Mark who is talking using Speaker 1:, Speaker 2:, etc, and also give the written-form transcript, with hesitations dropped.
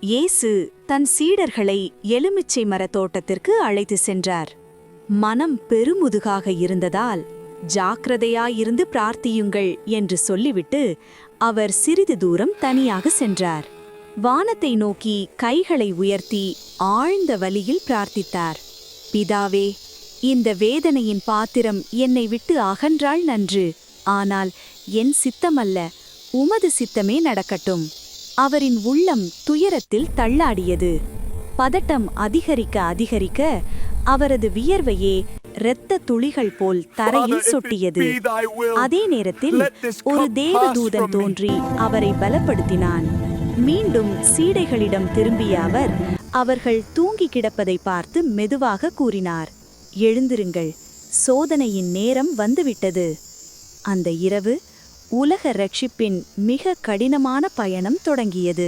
Speaker 1: இயேசு தன் சீடர்களை எலுமிச்சை மரத் தோட்டத்திற்கு அழைத்து சென்றார். மனம் பெருமுதுகாக இருந்ததால் ஜாக்கிரதையாயிருந்து பிரார்த்தியுங்கள் என்று சொல்லிவிட்டு அவர் சிறிது தூரம் தனியாக சென்றார். வானத்தை நோக்கி கைகளை உயர்த்தி ஆழ்ந்த வலியில் பிரார்த்தித்தார். பிதாவே, இந்த வேதனையின் பாத்திரம் என்னை விட்டு அகன்றால் நன்று, ஆனால் என் சித்தமல்ல, உமது சித்தமே நடக்கட்டும். அவரின் உள்ளம் துயரத்தில் தள்ளாடியது. பதட்டம் அதிகரிக்க அதிகரிக்க அவரது வியர்வையே இரத்த துளிகள் போல் தரையில் சொட்டியது. அதே நேரத்தில் ஒரு தேவதூதன் தோன்றி அவரை பலப்படுத்தினான். மீண்டும் சீடைகளிடம் திரும்பிய அவர் அவர்கள் தூங்கி கிடப்பதை பார்த்து மெதுவாக கூறினார், எழுந்திருங்கள், சோதனையின் நேரம் வந்துவிட்டது. அந்த இரவு உலக ரட்சிப்பின் மிக கடினமான பயணம் தொடங்கியது.